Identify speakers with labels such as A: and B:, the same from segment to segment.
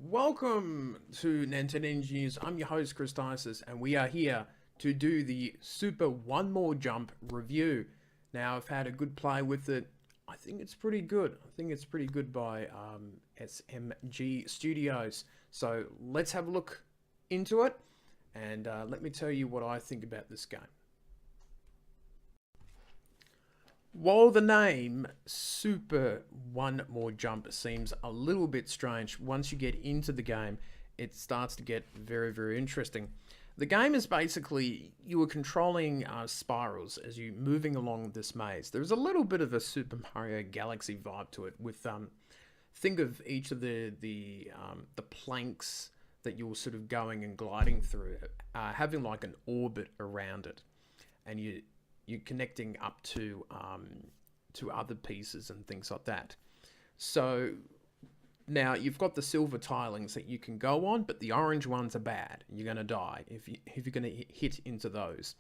A: Welcome to Nintendo Ninja News. I'm your host, Chris Dices, and we are here to do the Super One More Jump review. Now, I've had a good play with it. I think it's pretty good. I think it's pretty good by SMG Studios. So let's have a look into it, and let me tell you what I think about this game. While the name Super One More Jump seems a little bit strange, once you get into the game, it starts to get very, very interesting. The game is basically you are controlling spirals as you're moving along this maze. There's a little bit of a Super Mario Galaxy vibe to it. With think of each of the planks that you're sort of going and gliding through, having like an orbit around it, and you're connecting up to other pieces and things like that. So now you've got the silver tilings that you can go on, but the orange ones are bad. You're going to die if you're going to hit into those.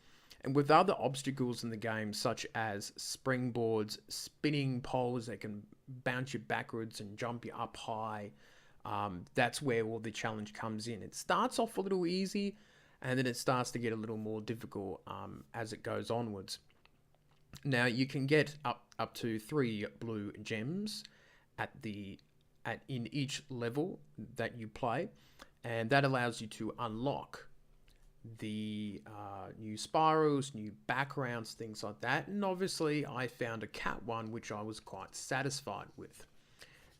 A: And with other obstacles in the game, such as springboards, spinning poles that can bounce you backwards and jump you up high, that's where all the challenge comes in. It starts off a little easy, and then it starts to get a little more difficult as it goes onwards. Now you can get up to 3 blue gems in each level that you play, and that allows you to unlock the new spirals, new backgrounds, things like that. And obviously I found a cat one which I was quite satisfied with,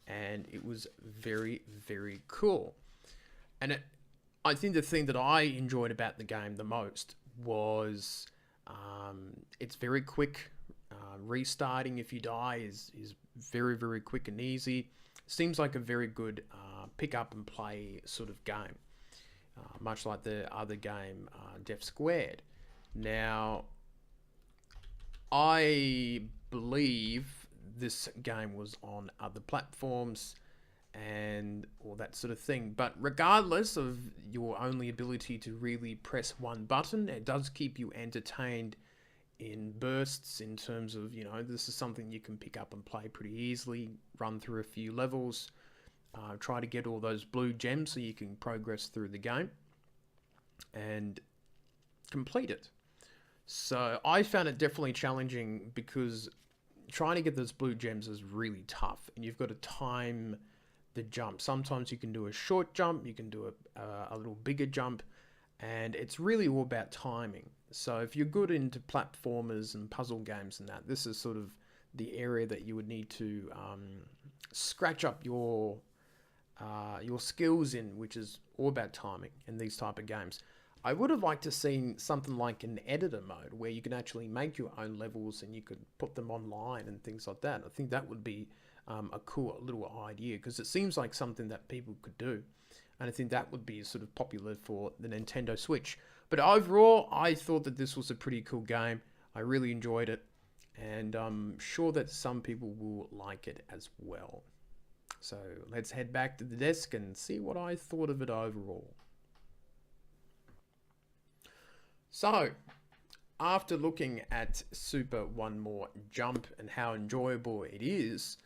A: and it was very, very cool. And I think the thing that I enjoyed about the game the most was it's very quick. Restarting if you die is very, very quick and easy. Seems like a very good pick up and play sort of game, much like the other game, Def Squared. Now, I believe this game was on other platforms and all that sort of thing. But regardless of your only ability to really press one button, it does keep you entertained in bursts, in terms of, this is something you can pick up and play pretty easily, run through a few levels, try to get all those blue gems so you can progress through the game and complete it. So I found it definitely challenging because trying to get those blue gems is really tough, and you've got to time the jump. Sometimes you can do a short jump, you can do a little bigger jump, and it's really all about timing. So if you're good into platformers and puzzle games and that, this is sort of the area that you would need to scratch up your skills in, which is all about timing in these type of games. I would have liked to seen something like an editor mode where you can actually make your own levels and you could put them online and things like that. I think that would be a cool little idea, because it seems like something that people could do. And I think that would be sort of popular for the Nintendo Switch. But overall, I thought that this was a pretty cool game. I really enjoyed it, and I'm sure that some people will like it as well. So let's head back to the desk and see what I thought of it overall. So, after looking at Super One More Jump and how enjoyable it is,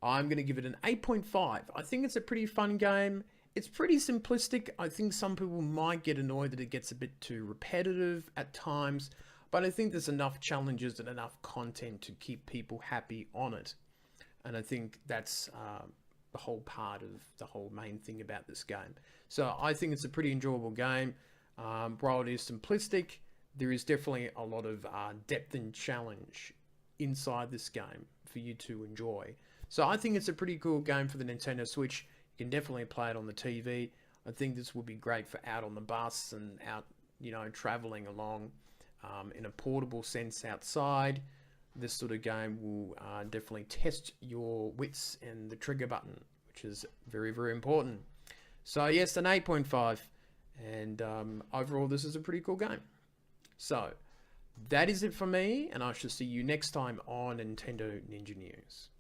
A: I'm going to give it an 8.5. I think it's a pretty fun game. It's pretty simplistic. I think some people might get annoyed that it gets a bit too repetitive at times, but I think there's enough challenges and enough content to keep people happy on it. And I think that's the whole part of the whole main thing about this game. So I think it's a pretty enjoyable game. While it is simplistic, there is definitely a lot of depth and challenge inside this game for you to enjoy. So I think it's a pretty cool game for the Nintendo Switch. You can definitely play it on the TV. I think this would be great for out on the bus and out, traveling along in a portable sense outside. This sort of game will definitely test your wits and the trigger button, which is very, very important. So yes, an 8.5. And overall, this is a pretty cool game. So that is it for me, and I shall see you next time on Nintendo Ninja News.